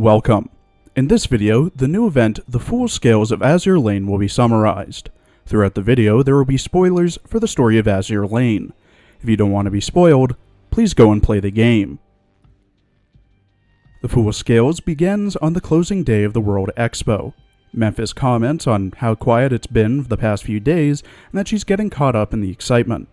Welcome. In this video, the new event, the Full Scales of Azur Lane, will be summarized. Throughout the video, there will be spoilers for the story of Azur Lane. If you don't want to be spoiled, please go and play the game. The Full Scales begins on the closing day of the World Expo. Memphis comments on how quiet it's been the past few days and that she's getting caught up in the excitement.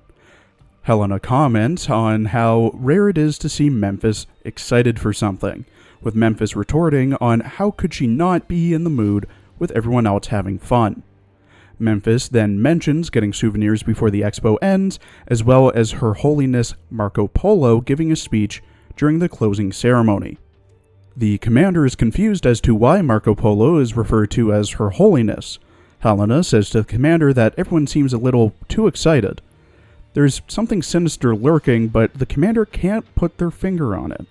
Helena comments on how rare it is to see Memphis excited for something, with Memphis retorting on how could she not be in the mood with everyone else having fun. Memphis then mentions getting souvenirs before the expo ends, as well as Her Holiness Marco Polo giving a speech during the closing ceremony. The commander is confused as to why Marco Polo is referred to as Her Holiness. Helena says to the commander that everyone seems a little too excited. There's something sinister lurking, but the commander can't put their finger on it.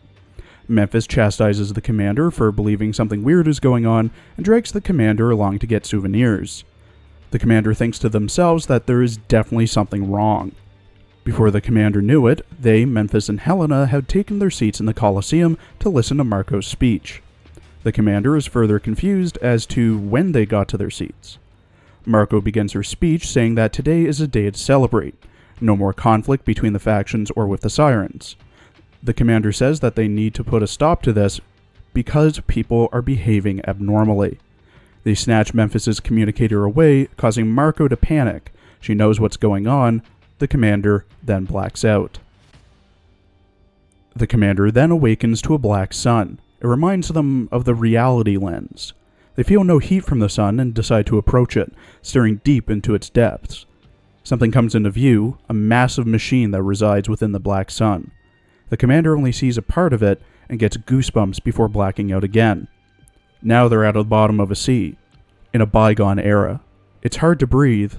Memphis chastises the commander for believing something weird is going on and drags the commander along to get souvenirs. The commander thinks to themselves that there is definitely something wrong. Before the commander knew it, they, Memphis and Helena, had taken their seats in the Colosseum to listen to Marco's speech. The commander is further confused as to when they got to their seats. Marco begins her speech saying that today is a day to celebrate. No more conflict between the factions or with the Sirens. The commander says that they need to put a stop to this because people are behaving abnormally. They snatch Memphis's communicator away, causing Marco to panic. She knows what's going on. The commander then blacks out. The commander then awakens to a black sun. It reminds them of the reality lens. They feel no heat from the sun and decide to approach it, staring deep into its depths. Something comes into view, a massive machine that resides within the black sun. The commander only sees a part of it and gets goosebumps before blacking out again. Now they're at the bottom of a sea, in a bygone era. It's hard to breathe.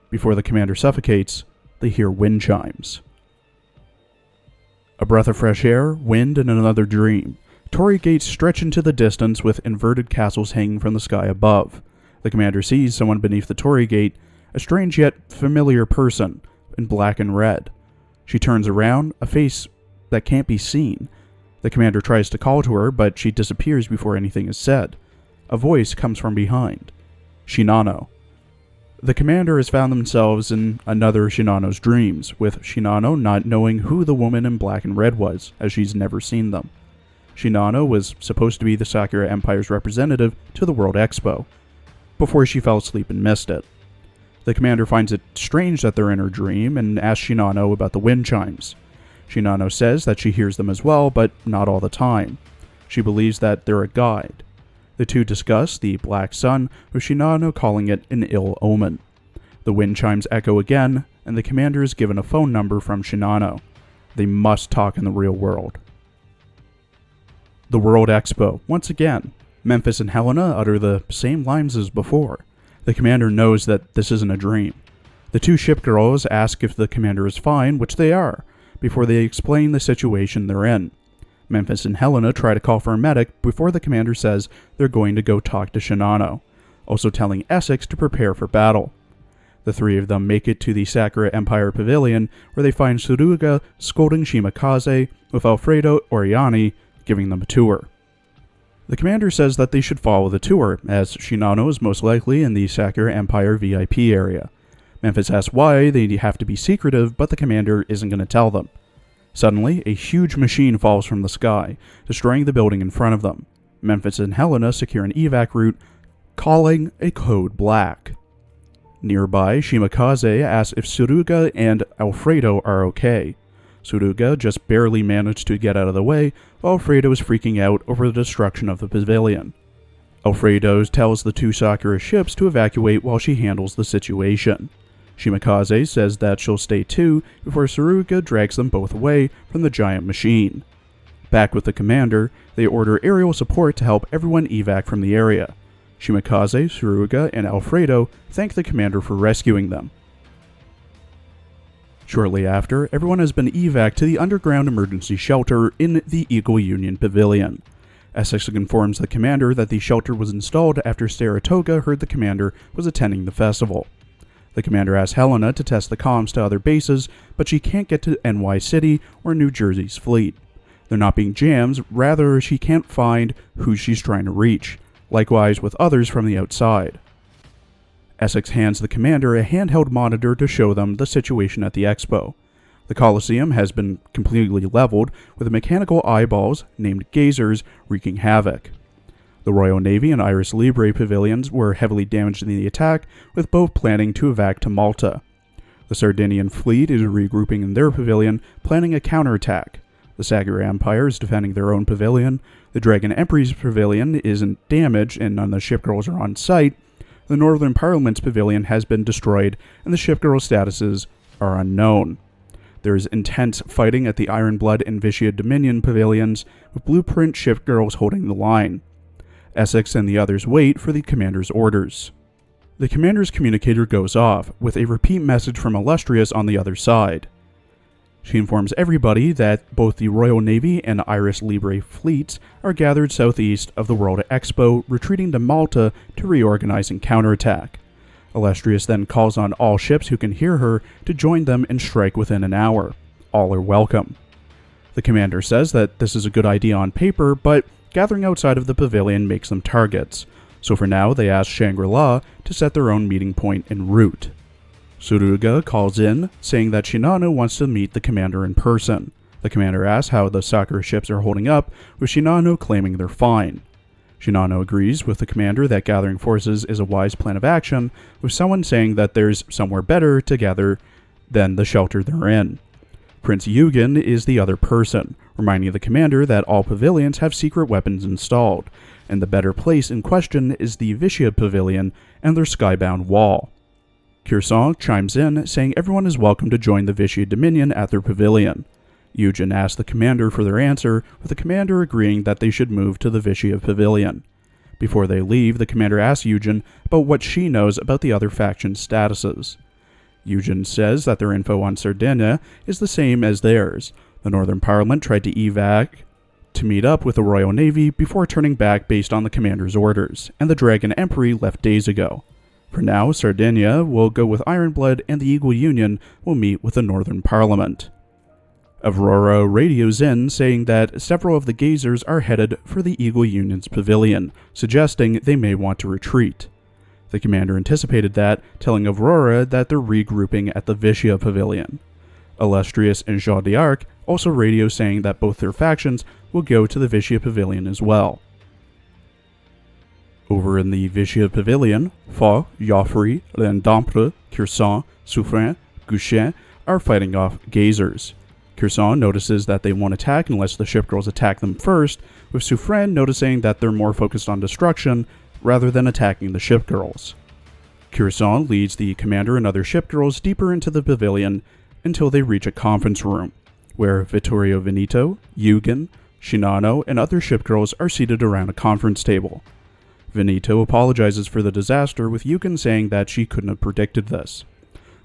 Before the commander suffocates, they hear wind chimes. A breath of fresh air, wind, and another dream. Torii gates stretch into the distance with inverted castles hanging from the sky above. The commander sees someone beneath the Torii gate, a strange yet familiar person, in black and red. She turns around, a face that can't be seen. The commander tries to call to her, but she disappears before anything is said. A voice comes from behind. Shinano. The commander has found themselves in another Shinano's dreams, with Shinano not knowing who the woman in black and red was, as she's never seen them. Shinano was supposed to be the Sakura Empire's representative to the World Expo, before she fell asleep and missed it. The commander finds it strange that they're in her dream and asks Shinano about the wind chimes. Shinano says that she hears them as well, but not all the time. She believes that they're a guide. The two discuss the black sun, with Shinano calling it an ill omen. The wind chimes echo again, and the commander is given a phone number from Shinano. They must talk in the real world. The World Expo, once again. Memphis and Helena utter the same lines as before. The commander knows that this isn't a dream. The two ship girls ask if the commander is fine, which they are, before they explain the situation they're in. Memphis and Helena try to call for a medic before the commander says they're going to go talk to Shinano, also telling Essex to prepare for battle. The three of them make it to the Sakura Empire Pavilion, where they find Suruga scolding Shimakaze, with Alfredo Oriani giving them a tour. The commander says that they should follow the tour, as Shinano is most likely in the Sakura Empire VIP area. Memphis asks why they have to be secretive, but the commander isn't going to tell them. Suddenly, a huge machine falls from the sky, destroying the building in front of them. Memphis and Helena secure an evac route, calling a code black. Nearby, Shimakaze asks if Suruga and Alfredo are okay. Suruga just barely managed to get out of the way, while Alfredo is freaking out over the destruction of the pavilion. Alfredo tells the two Sakura ships to evacuate while she handles the situation. Shimakaze says that she'll stay too before Suruga drags them both away from the giant machine. Back with the commander, they order aerial support to help everyone evac from the area. Shimakaze, Suruga, and Alfredo thank the commander for rescuing them. Shortly after, everyone has been evac to the underground emergency shelter in the Eagle Union Pavilion. Essex informs the commander that the shelter was installed after Saratoga heard the commander was attending the festival. The commander asks Helena to test the comms to other bases, but she can't get to NY City or New Jersey's fleet. They're not being jams, rather she can't find who she's trying to reach, likewise with others from the outside. Essex hands the commander a handheld monitor to show them the situation at the expo. The Colosseum has been completely leveled, with mechanical eyeballs, named gazers, wreaking havoc. The Royal Navy and Iris Libre pavilions were heavily damaged in the attack, with both planning to evac to Malta. The Sardinian fleet is regrouping in their pavilion, planning a counterattack. The Sagar Empire is defending their own pavilion. The Dragon Emperor's pavilion isn't damaged, and none of the shipgirls are on site. The Northern Parliament's pavilion has been destroyed, and the shipgirl statuses are unknown. There is intense fighting at the Iron Blood and Vicia Dominion pavilions, with Blueprint shipgirls holding the line. Essex and the others wait for the commander's orders. The commander's communicator goes off, with a repeat message from Illustrious on the other side. She informs everybody that both the Royal Navy and Iris Libre fleets are gathered southeast of the World Expo, retreating to Malta to reorganize and counterattack. Illustrious then calls on all ships who can hear her to join them and strike within an hour. All are welcome. The commander says that this is a good idea on paper, but gathering outside of the pavilion makes them targets. So for now, they ask Shangri-La to set their own meeting point en route. Suruga calls in, saying that Shinano wants to meet the commander in person. The commander asks how the Sakura ships are holding up, with Shinano claiming they're fine. Shinano agrees with the commander that gathering forces is a wise plan of action, with someone saying that there's somewhere better to gather than the shelter they're in. Prince Eugen is the other person, reminding the commander that all pavilions have secret weapons installed, and the better place in question is the Vicia Pavilion and their skybound wall. Kyrson chimes in, saying everyone is welcome to join the Vicia Dominion at their pavilion. Eugen asks the commander for their answer, with the commander agreeing that they should move to the Vicia Pavilion. Before they leave, the commander asks Eugen about what she knows about the other factions' statuses. Eugen says that their info on Sardinia is the same as theirs. The Northern Parliament tried to evac to meet up with the Royal Navy before turning back based on the commander's orders, and the Dragon Emperor left days ago. For now, Sardinia will go with Ironblood, and the Eagle Union will meet with the Northern Parliament. Aurora radios in, saying that several of the gazers are headed for the Eagle Union's pavilion, suggesting they may want to retreat. The commander anticipated that, telling Aurora that they're regrouping at the Vicia Pavilion. Illustrious and Jean d'Arc also radio saying that both their factions will go to the Vicia Pavilion as well. Over in the Vicia Pavilion, Fa, Joffrey, Lendampre, Kyrson, Souffrin, Gouchet are fighting off gazers. Kyrson notices that they won't attack unless the shipgirls attack them first, with Souffrin noticing that they're more focused on destruction rather than attacking the shipgirls. Kyrson leads the commander and other shipgirls deeper into the pavilion until they reach a conference room, where Vittorio Veneto, Eugen, Shinano, and other shipgirls are seated around a conference table. Veneto apologizes for the disaster, with Eugen saying that she couldn't have predicted this.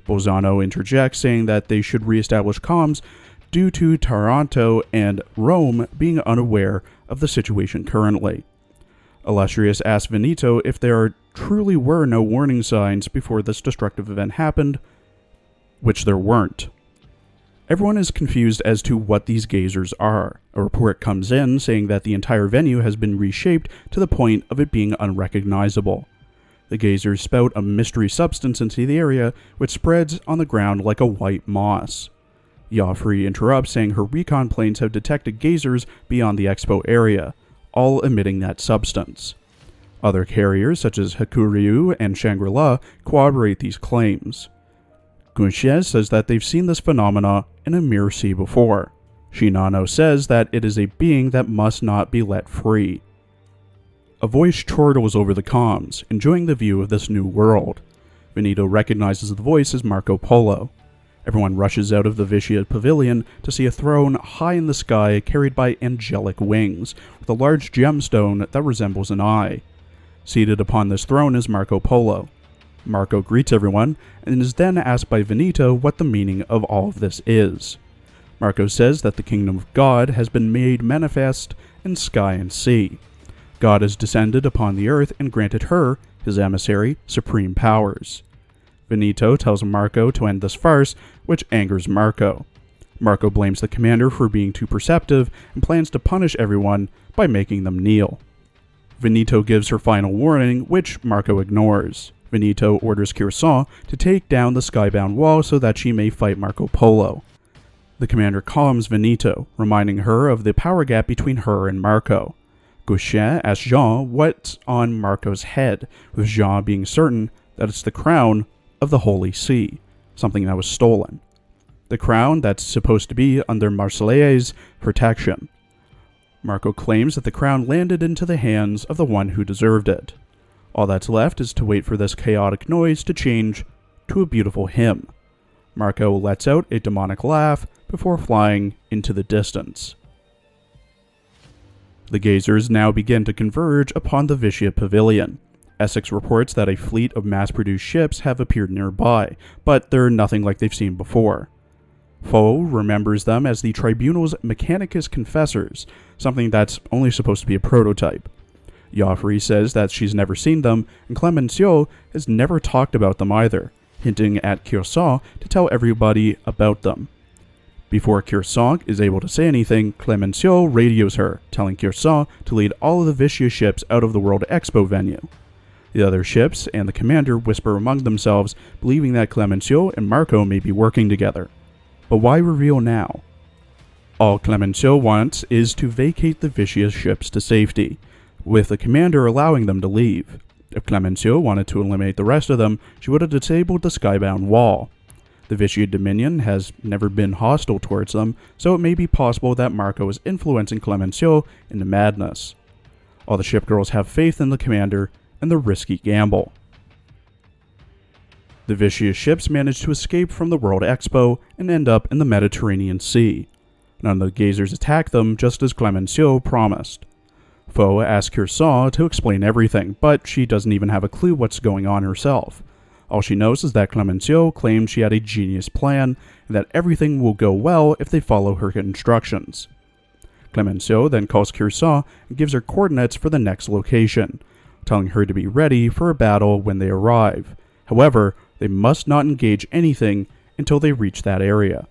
Bolzano interjects, saying that they should reestablish comms due to Taranto and Rome being unaware of the situation currently. Illustrious asks Veneto if there truly were no warning signs before this destructive event happened, which there weren't. Everyone is confused as to what these gazers are. A report comes in saying that the entire venue has been reshaped to the point of it being unrecognizable. The gazers spout a mystery substance into the area, which spreads on the ground like a white moss. Joffrey interrupts, saying her recon planes have detected gazers beyond the expo area, all emitting that substance. Other carriers, such as Hakuryu and Shangri-La, corroborate these claims. Gunshes says that they've seen this phenomena in a mirror sea before. Shinano says that it is a being that must not be let free. A voice chortles over the comms, enjoying the view of this new world. Veneto recognizes the voice as Marco Polo. Everyone rushes out of the Vicia Pavilion to see a throne high in the sky carried by angelic wings, with a large gemstone that resembles an eye. Seated upon this throne is Marco Polo. Marco greets everyone, and is then asked by Veneto what the meaning of all of this is. Marco says that the kingdom of God has been made manifest in sky and sea. God has descended upon the earth and granted her, his emissary, supreme powers. Veneto tells Marco to end this farce, which angers Marco. Marco blames the commander for being too perceptive and plans to punish everyone by making them kneel. Veneto gives her final warning, which Marco ignores. Veneto orders Curacao to take down the skybound wall so that she may fight Marco Polo. The commander calms Veneto, reminding her of the power gap between her and Marco. Gauchin asks Jean what's on Marco's head, with Jean being certain that it's the crown of the Holy See, something that was stolen. The crown that's supposed to be under Marseille's protection. Marco claims that the crown landed into the hands of the one who deserved it. All that's left is to wait for this chaotic noise to change to a beautiful hymn. Marco lets out a demonic laugh before flying into the distance. The gazers now begin to converge upon the Vicia Pavilion. Essex reports that a fleet of mass-produced ships have appeared nearby, but they're nothing like they've seen before. Faux remembers them as the Tribunal's Mechanicus Confessors, something that's only supposed to be a prototype. Joffrey says that she's never seen them, and Clemenceau has never talked about them either, hinting at Curacao to tell everybody about them. Before Curacao is able to say anything, Clemenceau radios her, telling Curacao to lead all of the Vicia ships out of the World Expo venue. The other ships and the commander whisper among themselves, believing that Clemenceau and Marco may be working together. But why reveal now? All Clemenceau wants is to vacate the Vicia ships to safety, with the commander allowing them to leave. If Clemenceau wanted to eliminate the rest of them, she would have disabled the skybound wall. The Vicia Dominion has never been hostile towards them, so it may be possible that Marco is influencing Clemenceau into madness. All the shipgirls have faith in the commander and the risky gamble. The Vicia ships manage to escape from the World Expo and end up in the Mediterranean Sea. None of the gazers attack them, just as Clemenceau promised. Faux asks Curacao to explain everything, but she doesn't even have a clue what's going on herself. All she knows is that Clemenceau claimed she had a genius plan, and that everything will go well if they follow her instructions. Clemenceau then calls Curacao and gives her coordinates for the next location, telling her to be ready for a battle when they arrive. However, they must not engage anything until they reach that area.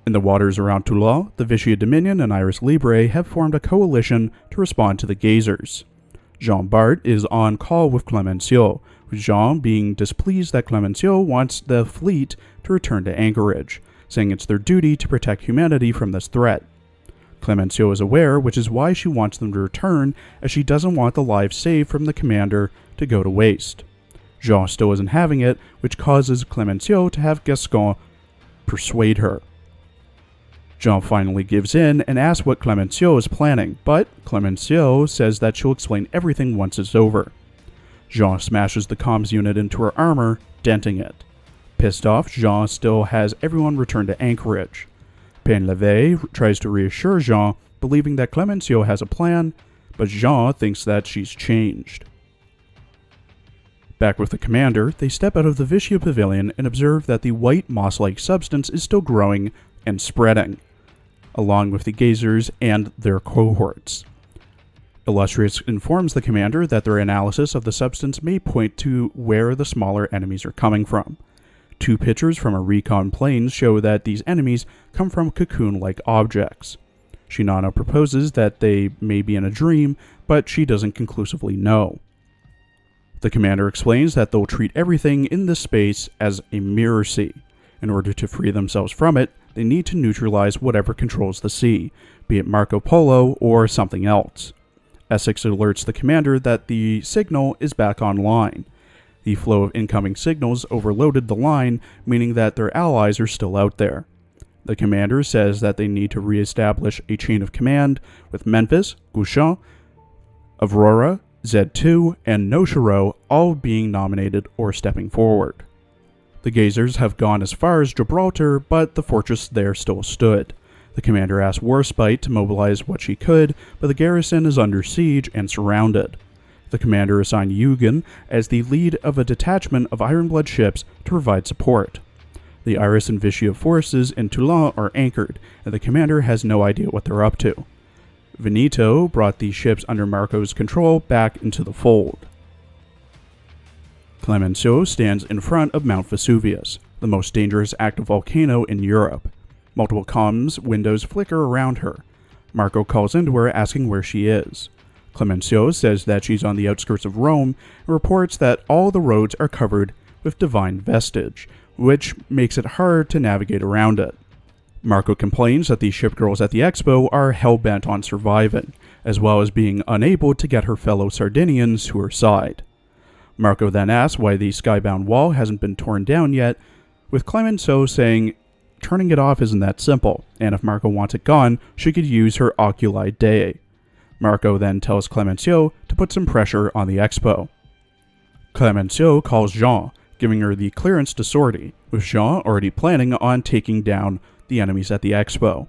In the waters around Toulon, the Vicia Dominion and Iris Libre have formed a coalition to respond to the gazers. Jean Bart is on call with Clemenceau, with Jean being displeased that Clemenceau wants the fleet to return to anchorage, saying it's their duty to protect humanity from this threat. Clemenceau is aware, which is why she wants them to return, as she doesn't want the lives saved from the commander to go to waste. Jean still isn't having it, which causes Clemenceau to have Gascon persuade her. Jean finally gives in and asks what Clemenceau is planning, but Clemenceau says that she'll explain everything once it's over. Jean smashes the comms unit into her armor, denting it. Pissed off, Jean still has everyone return to anchorage. Painlevé tries to reassure Jean, believing that Clemenceau has a plan, but Jean thinks that she's changed. Back with the commander, they step out of the Vicia Pavilion and observe that the white moss-like substance is still growing and spreading, along with the gazers and their cohorts. Illustrious informs the commander that their analysis of the substance may point to where the smaller enemies are coming from. 2 pictures from a recon plane show that these enemies come from cocoon-like objects. Shinano proposes that they may be in a dream, but she doesn't conclusively know. The commander explains that they'll treat everything in this space as a mirror sea. In order to free themselves from it, they need to neutralize whatever controls the sea, be it Marco Polo or something else. Essex alerts the commander that the signal is back online. The flow of incoming signals overloaded the line, meaning that their allies are still out there. The commander says that they need to re-establish a chain of command, with Memphis, Gauchin, Aurora, Z2, and Noshiro all being nominated or stepping forward. The gazers have gone as far as Gibraltar, but the fortress there still stood. The commander asked Warspite to mobilize what she could, but the garrison is under siege and surrounded. The commander assigned Eugen as the lead of a detachment of Ironblood ships to provide support. The Iris and Vicia forces in Toulon are anchored, and the commander has no idea what they're up to. Veneto brought these ships under Marco's control back into the fold. Clemenceau stands in front of Mount Vesuvius, the most dangerous active volcano in Europe. Multiple comms windows flicker around her. Marco calls into her asking where she is. Clemenceau says that she's on the outskirts of Rome and reports that all the roads are covered with divine vestige, which makes it hard to navigate around it. Marco complains that the ship girls at the expo are hell-bent on surviving, as well as being unable to get her fellow Sardinians to her side. Marco then asks why the skybound wall hasn't been torn down yet, with Clemenceau saying turning it off isn't that simple, and if Marco wants it gone, she could use her Oculi Dei. Marco then tells Clemenceau to put some pressure on the expo. Clemenceau calls Jean, giving her the clearance to sortie, with Jean already planning on taking down the enemies at the expo.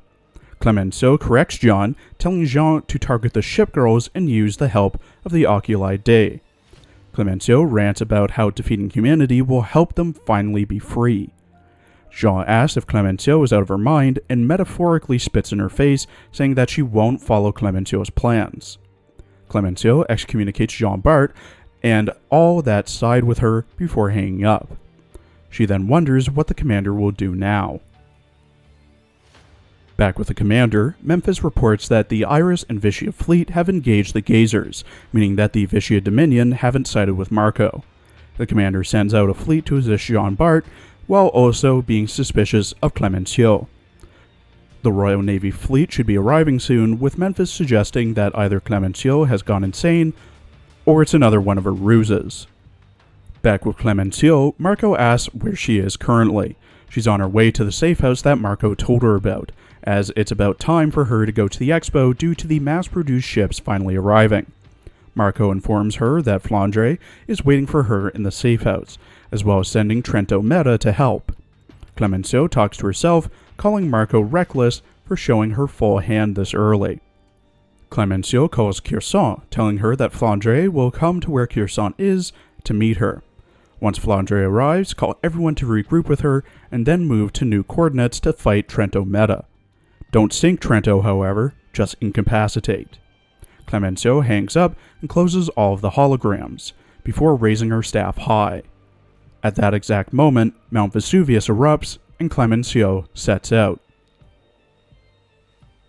Clemenceau corrects Jean, telling Jean to target the ship girls and use the help of the Oculi Dei. Clemenceau rants about how defeating humanity will help them finally be free. Jean asks if Clemenceau is out of her mind and metaphorically spits in her face, saying that she won't follow Clemenceau's plans. Clemenceau excommunicates Jean Bart and all that side with her before hanging up. She then wonders what the commander will do now. Back with the commander, Memphis reports that the Iris and Vicia fleet have engaged the Gazers, meaning that the Vicia Dominion haven't sided with Marco. The commander sends out a fleet to assist Jean Bart, while also being suspicious of Clemenceau. The Royal Navy fleet should be arriving soon, with Memphis suggesting that either Clemenceau has gone insane, or it's another one of her ruses. Back with Clemenceau, Marco asks where she is currently. She's on her way to the safe house that Marco told her about, as it's about time for her to go to the expo due to the mass-produced ships finally arriving. Marco informs her that Flandre is waiting for her in the safe house, as well as sending Trento Meta to help. Clemenceau talks to herself, calling Marco reckless for showing her full hand this early. Clemenceau calls Kherson, telling her that Flandre will come to where Kherson is to meet her. Once Flandre arrives, call everyone to regroup with her, and then move to new coordinates to fight Trento Meta. Don't sink Trento, however, just incapacitate. Clemenceau hangs up and closes all of the holograms, before raising her staff high. At that exact moment, Mount Vesuvius erupts, and Clemenceau sets out.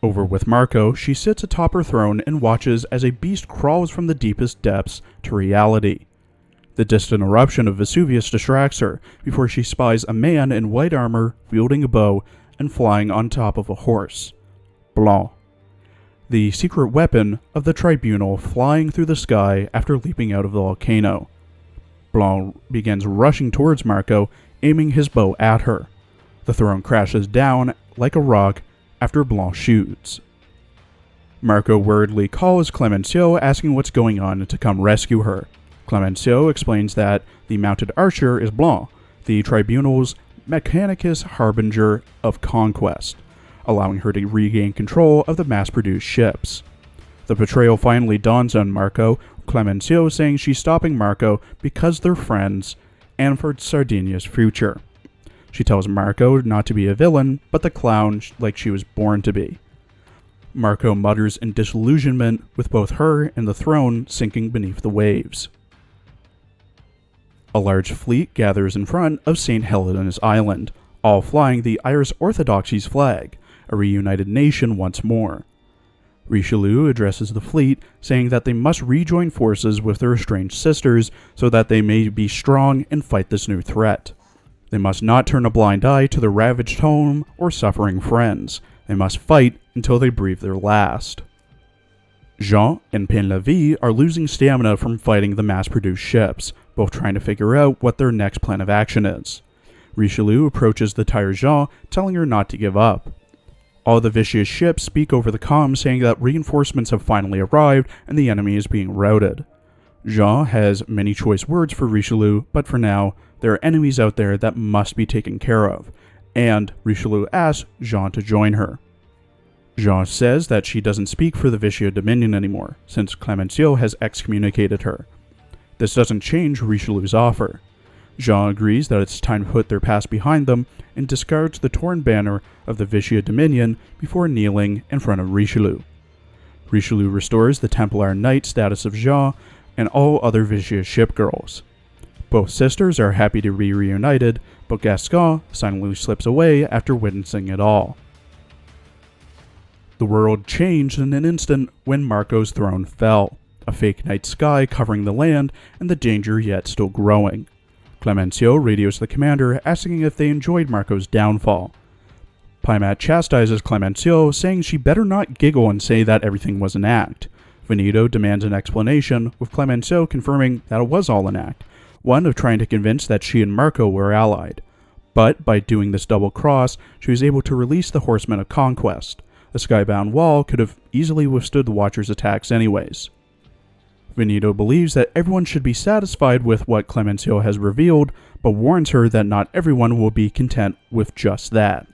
Over with Marco, she sits atop her throne and watches as a beast crawls from the deepest depths to reality. The distant eruption of Vesuvius distracts her, before she spies a man in white armor, wielding a bow, and flying on top of a horse. Blanc. The secret weapon of the tribunal flying through the sky after leaping out of the volcano. Blanc begins rushing towards Marco, aiming his bow at her. The throne crashes down like a rock after Blanc shoots. Marco worriedly calls Clemenceau, asking what's going on and to come rescue her. Clemenceau explains that the mounted archer is Blanc, the tribunal's Mechanicus harbinger of conquest, allowing her to regain control of the mass-produced ships. The betrayal finally dawns on Marco, Clemenceau saying she's stopping Marco because they're friends and for Sardinia's future. She tells Marco not to be a villain, but the clown like she was born to be. Marco mutters in disillusionment, with both her and the throne sinking beneath the waves. A large fleet gathers in front of St. Helena's Island, all flying the Irish Orthodoxy's flag, a reunited nation once more. Richelieu addresses the fleet, saying that they must rejoin forces with their estranged sisters so that they may be strong and fight this new threat. They must not turn a blind eye to their ravaged home or suffering friends. They must fight until they breathe their last. Jean and Painlevé are losing stamina from fighting the mass-produced ships, both trying to figure out what their next plan of action is. Richelieu approaches the tired Jean, telling her not to give up. All the Vicious ships speak over the comm, saying that reinforcements have finally arrived and the enemy is being routed. Jean has many choice words for Richelieu, but for now, there are enemies out there that must be taken care of, and Richelieu asks Jean to join her. Jean says that she doesn't speak for the Vicia Dominion anymore, since Clemenceau has excommunicated her. This doesn't change Richelieu's offer. Jean agrees that it's time to put their past behind them and discards the torn banner of the Vicia Dominion before kneeling in front of Richelieu. Richelieu restores the Templar Knight status of Jean and all other Vicia ship girls. Both sisters are happy to be reunited, but Gaston silently slips away after witnessing it all. The world changed in an instant when Marco's throne fell, a fake night sky covering the land and the danger yet still growing. Clemenceau radios the commander asking if they enjoyed Marco's downfall. Paimat chastises Clemenceau, saying she better not giggle and say that everything was an act. Veneto demands an explanation, with Clemenceau confirming that it was all an act, one of trying to convince that she and Marco were allied. But by doing this double cross, she was able to release the Horsemen of Conquest. The skybound wall could have easily withstood the Watcher's attacks anyways. Veneto believes that everyone should be satisfied with what Clemenceau has revealed, but warns her that not everyone will be content with just that.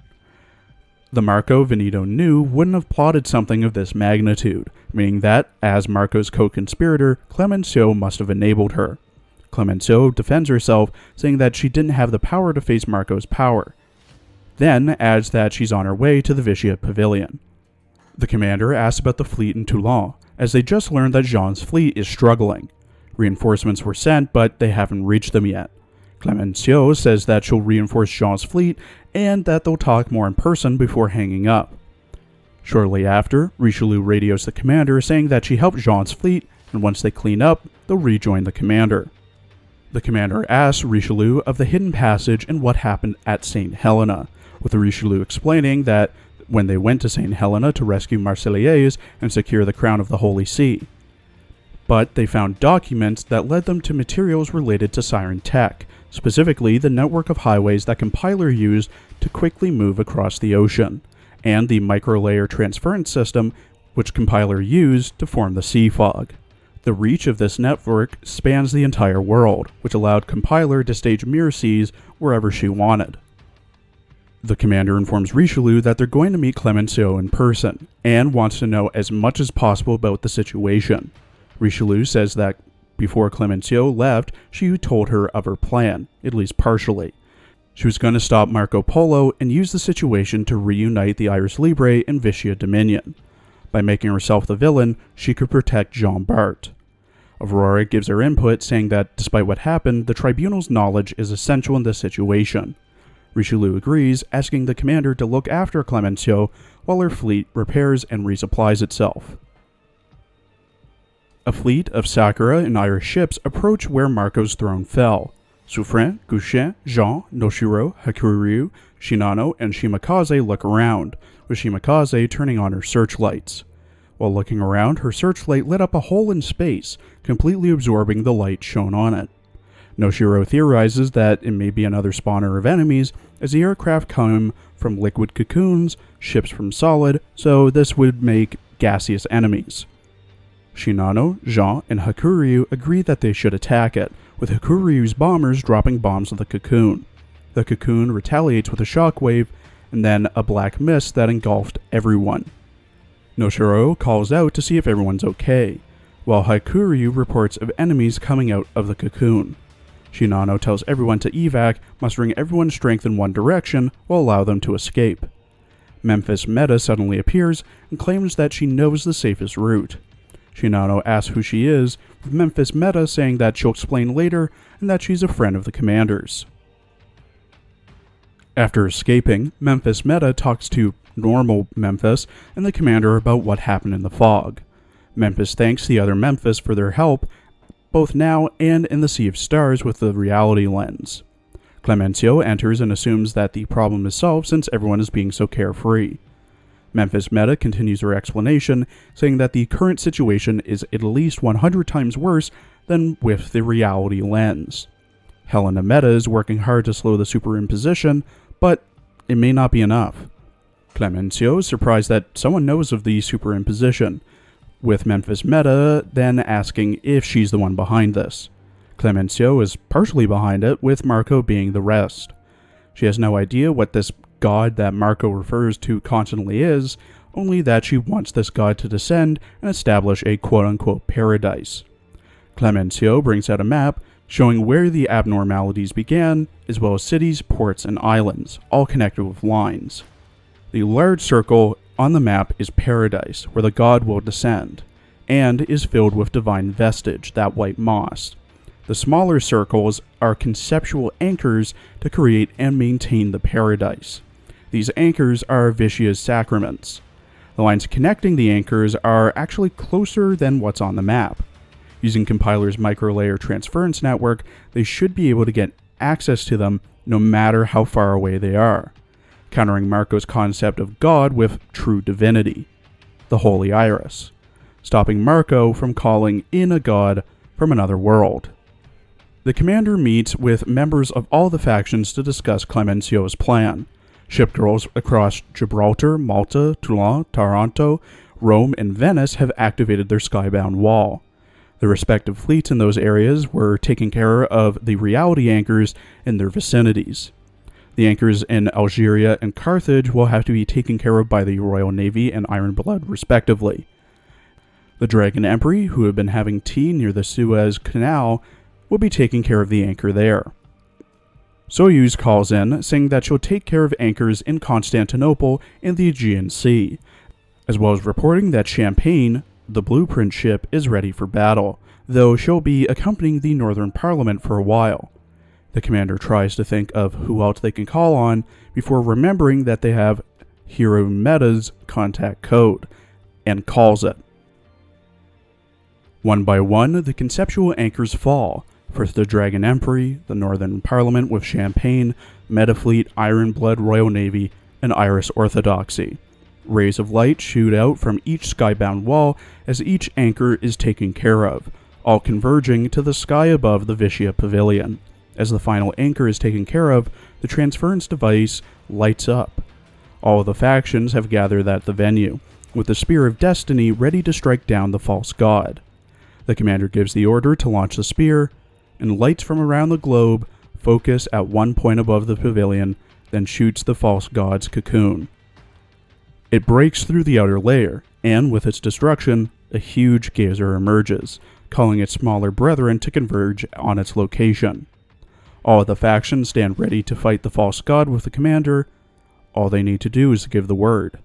The Marco Veneto knew wouldn't have plotted something of this magnitude, meaning that, as Marco's co-conspirator, Clemenceau must have enabled her. Clemenceau defends herself, saying that she didn't have the power to face Marco's power. Then adds that she's on her way to the Vichy Pavilion. The commander asks about the fleet in Toulon, as they just learned that Jean's fleet is struggling. Reinforcements were sent, but they haven't reached them yet. Clemenceau says that she'll reinforce Jean's fleet and that they'll talk more in person before hanging up. Shortly after, Richelieu radios the commander saying that she helped Jean's fleet, and once they clean up, they'll rejoin the commander. The commander asks Richelieu of the hidden passage and what happened at St. Helena, with Richelieu explaining that when they went to St. Helena to rescue Marseillaise and secure the crown of the Holy See. But they found documents that led them to materials related to Siren tech, specifically the network of highways that Compiler used to quickly move across the ocean, and the microlayer transference system which Compiler used to form the sea fog. The reach of this network spans the entire world, which allowed Compiler to stage mirror seas wherever she wanted. The commander informs Richelieu that they're going to meet Clemenceau in person, and wants to know as much as possible about the situation. Richelieu says that before Clemenceau left, she told her of her plan, at least partially. She was going to stop Marco Polo and use the situation to reunite the Iris Libre and Vichy Dominion. By making herself the villain, she could protect Jean Bart. Aurora gives her input, saying that despite what happened, the tribunal's knowledge is essential in this situation. Richelieu agrees, asking the commander to look after Clemenceau while her fleet repairs and resupplies itself. A fleet of Sakura and Irish ships approach where Marco's throne fell. Suffren, Gouchen, Jean, Noshiro, Hakuryu, Shinano, and Shimakaze look around, with Shimakaze turning on her searchlights. While looking around, her searchlight lit up a hole in space, completely absorbing the light shown on it. Noshiro theorizes that it may be another spawner of enemies, as the aircraft come from liquid cocoons, ships from solid, so this would make gaseous enemies. Shinano, Jean, and Hakuryu agree that they should attack it, with Hakuryu's bombers dropping bombs on the cocoon. The cocoon retaliates with a shockwave, and then a black mist that engulfed everyone. Noshiro calls out to see if everyone's okay, while Hakuryu reports of enemies coming out of the cocoon. Shinano tells everyone to evac, mustering everyone's strength in one direction will allow them to escape. Memphis Meta suddenly appears and claims that she knows the safest route. Shinano asks who she is, with Memphis Meta saying that she'll explain later and that she's a friend of the commander's. After escaping, Memphis Meta talks to normal Memphis and the commander about what happened in the fog. Memphis thanks the other Memphis for their help, both now and in the Sea of Stars with the reality lens. Clemenceau enters and assumes that the problem is solved since everyone is being so carefree. Memphis Meta continues her explanation, saying that the current situation is at least 100 times worse than with the reality lens. Helena Meta is working hard to slow the superimposition, but it may not be enough. Clemenceau is surprised that someone knows of the superimposition, with Memphis Meta then asking if she's the one behind this. Clemenceau is partially behind it, with Marco being the rest. She has no idea what this god that Marco refers to constantly is, only that she wants this god to descend and establish a quote-unquote paradise. Clemenceau brings out a map showing where the abnormalities began, as well as cities, ports, and islands, all connected with lines. The large circle on the map is paradise, where the god will descend, and is filled with divine vestige, that white moss. The smaller circles are conceptual anchors to create and maintain the paradise. These anchors are Vishia's sacraments. The lines connecting the anchors are actually closer than what's on the map. Using Compiler's microlayer transference network, they should be able to get access to them no matter how far away they are, countering Marco's concept of God with true divinity, the Holy Iris, stopping Marco from calling in a god from another world. The commander meets with members of all the factions to discuss Clemencio's plan. Shipgirls across Gibraltar, Malta, Toulon, Taranto, Rome, and Venice have activated their skybound wall. The respective fleets in those areas were taking care of the reality anchors in their vicinities. The anchors in Algeria and Carthage will have to be taken care of by the Royal Navy and Iron Blood, respectively. The Dragon Emperor, who have been having tea near the Suez Canal, will be taking care of the anchor there. Soyuz calls in, saying that she'll take care of anchors in Constantinople and the Aegean Sea, as well as reporting that Champagne, the blueprint ship, is ready for battle, though she'll be accompanying the Northern Parliament for a while. The commander tries to think of who else they can call on before remembering that they have Hiro Meta's contact code, and calls it. One by one, the conceptual anchors fall. First the Dragon Emperor, the Northern Parliament with Champagne, Metafleet, Iron Blood, Royal Navy, and Iris Orthodoxy. Rays of light shoot out from each skybound wall as each anchor is taken care of, all converging to the sky above the Vishia Pavilion. As the final anchor is taken care of, the transference device lights up. All of the factions have gathered at the venue, with the Spear of Destiny ready to strike down the false god. The commander gives the order to launch the spear, and lights from around the globe focus at one point above the pavilion, then shoots the false god's cocoon. It breaks through the outer layer, and with its destruction, a huge geyser emerges, calling its smaller brethren to converge on its location. All of the factions stand ready to fight the false god with the commander. All they need to do is give the word.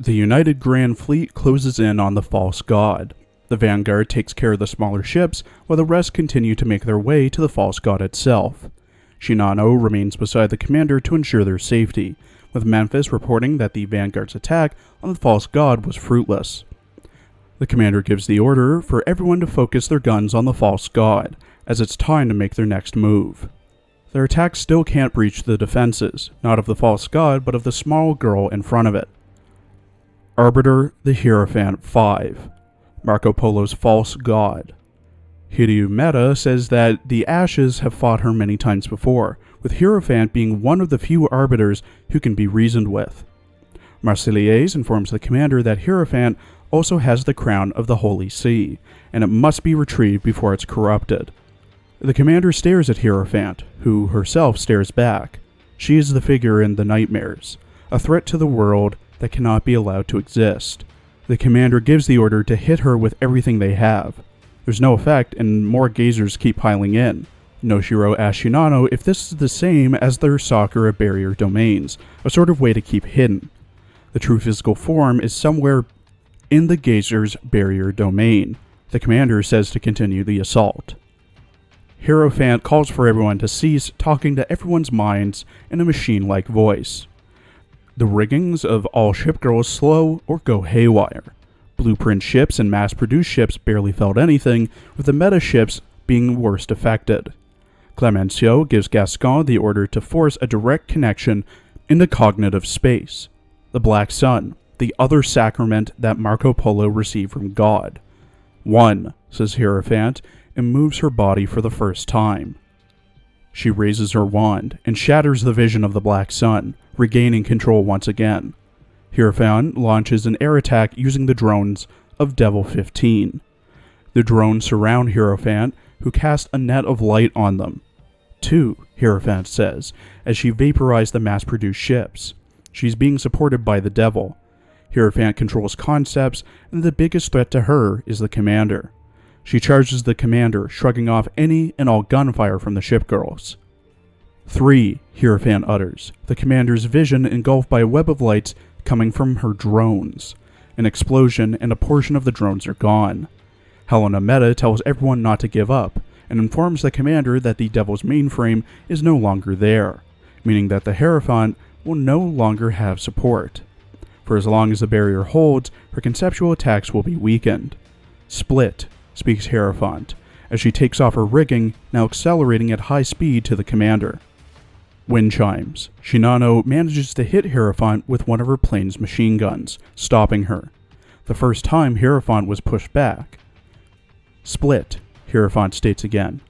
The United Grand Fleet closes in on the false god. The vanguard takes care of the smaller ships, while the rest continue to make their way to the false god itself. Shinano remains beside the commander to ensure their safety, with Memphis reporting that the vanguard's attack on the false god was fruitless. The commander gives the order for everyone to focus their guns on the false god, as it's time to make their next move. Their attack still can't breach the defenses, not of the false god, but of the small girl in front of it. Arbiter the Hierophant 5. Marco Polo's false god. Hiryu Meta says that the Ashes have fought her many times before, with Hierophant being one of the few arbiters who can be reasoned with. Marsiliers informs the commander that Hierophant also has the crown of the Holy See, and it must be retrieved before it's corrupted. The commander stares at Hierophant, who herself stares back. She is the figure in the nightmares, a threat to the world that cannot be allowed to exist. The commander gives the order to hit her with everything they have. There's no effect, and more geysers keep piling in. Noshiro asks Shinano if this is the same as their Sakura barrier domains, a sort of way to keep hidden. The true physical form is somewhere in the geyser's barrier domain. The commander says to continue the assault. Hierophant calls for everyone to cease talking to everyone's minds in a machine-like voice. The riggings of all shipgirls slow or go haywire. Blueprint ships and mass-produced ships barely felt anything, with the meta ships being worst affected. Clemencio gives Gascon the order to force a direct connection into cognitive space. The Black Sun, the other sacrament that Marco Polo received from God. One, says Hierophant, and moves her body for the first time. She raises her wand and shatters the vision of the Black Sun, regaining control once again. Hierophant launches an air attack using the drones of Devil 15. The drones surround Hierophant, who cast a net of light on them. Two, Hierophant says, as she vaporized the mass-produced ships. She's being supported by the Devil. Hierophant controls concepts, and the biggest threat to her is the commander. She charges the commander, shrugging off any and all gunfire from the shipgirls. 3, Hierophant utters, the commander's vision engulfed by a web of lights coming from her drones. An explosion and a portion of the drones are gone. Helena Meta tells everyone not to give up, and informs the commander that the Devil's mainframe is no longer there, meaning that the Hierophant will no longer have support. For as long as the barrier holds, her conceptual attacks will be weakened. "Split," speaks Hierophant, as she takes off her rigging, now accelerating at high speed to the commander. Wind chimes. Shinano manages to hit Hierophant with one of her plane's machine guns, stopping her. The first time Hierophant was pushed back. "Split," Hierophant states again,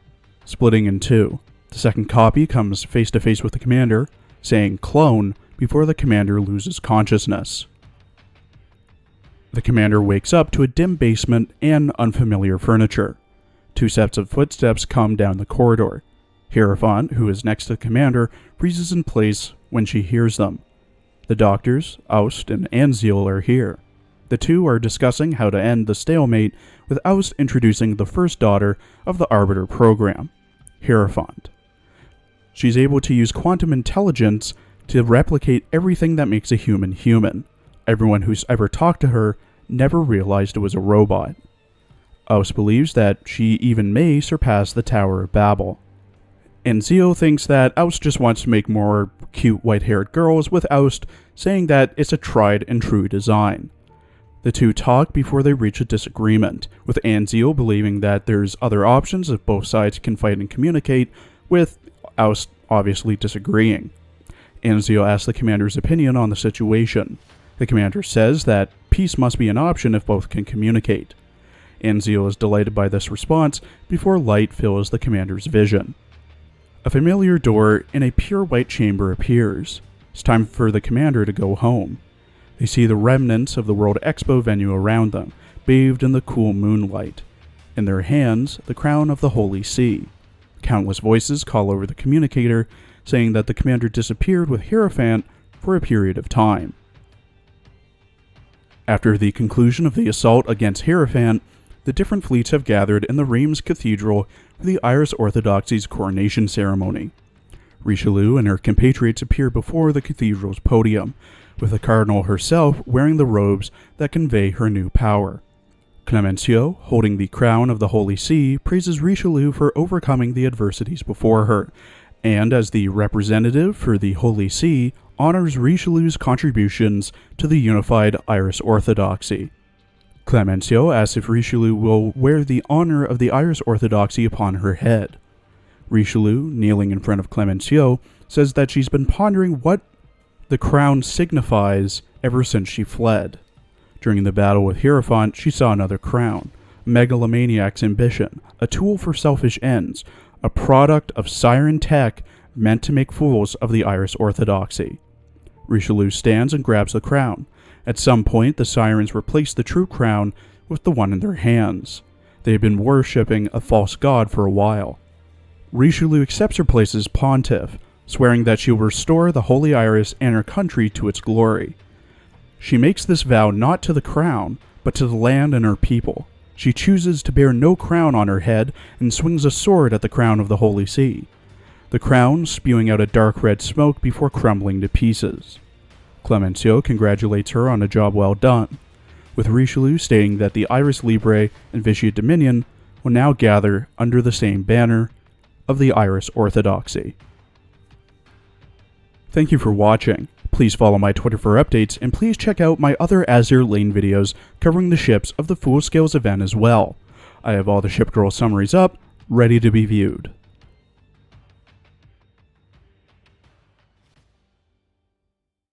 splitting in two. The second copy comes face to face with the commander, saying "clone" before the commander loses consciousness. The commander wakes up to a dim basement and unfamiliar furniture. Two sets of footsteps come down the corridor. Hierophant, who is next to the commander, freezes in place when she hears them. The doctors, Aust and Anziel, are here. The two are discussing how to end the stalemate, with Aust introducing the first daughter of the Arbiter program, Hierophant. She's able to use quantum intelligence to replicate everything that makes a human human. Everyone who's ever talked to her never realized it was a robot. Aust believes that she even may surpass the Tower of Babel. Anziel thinks that Aust just wants to make more cute white-haired girls, with Aust saying that it's a tried and true design. The two talk before they reach a disagreement, with Anziel believing that there's other options if both sides can fight and communicate, with Aust obviously disagreeing. Anziel asks the commander's opinion on the situation. The commander says that peace must be an option if both can communicate. Anziel is delighted by this response before light fills the commander's vision. A familiar door in a pure white chamber appears. It's time for the commander to go home. They see the remnants of the World Expo venue around them, bathed in the cool moonlight. In their hands, the crown of the Holy See. Countless voices call over the communicator, saying that the commander disappeared with Hierophant for a period of time. After the conclusion of the assault against Hierophant, the different fleets have gathered in the Reims Cathedral for the Irish Orthodoxy's coronation ceremony. Richelieu and her compatriots appear before the cathedral's podium, with the cardinal herself wearing the robes that convey her new power. Clemenceau, holding the crown of the Holy See, praises Richelieu for overcoming the adversities before her, and as the representative for the Holy See, honors Richelieu's contributions to the unified Irish Orthodoxy. Clemenceau asks if Richelieu will wear the honor of the Irish Orthodoxy upon her head. Richelieu, kneeling in front of Clemenceau, says that she's been pondering what the crown signifies ever since she fled. During the battle with Hierophant, she saw another crown, a megalomaniac's ambition, a tool for selfish ends, a product of siren tech meant to make fools of the Irish Orthodoxy. Richelieu stands and grabs the crown. At some point, the sirens replace the true crown with the one in their hands. They had been worshipping a false god for a while. Richelieu accepts her place as pontiff, swearing that she will restore the Holy Iris and her country to its glory. She makes this vow not to the crown, but to the land and her people. She chooses to bear no crown on her head and swings a sword at the crown of the Holy See, the crown spewing out a dark red smoke before crumbling to pieces. Clemenceau congratulates her on a job well done, with Richelieu stating that the Iris Libre and Vichy Dominion will now gather under the same banner of the Irish Orthodoxy. Thank you for watching. Please follow my Twitter for updates, and please check out my other Azur Lane videos covering the ships of the Full Scales event as well. I have all the ship girl summaries up, ready to be viewed.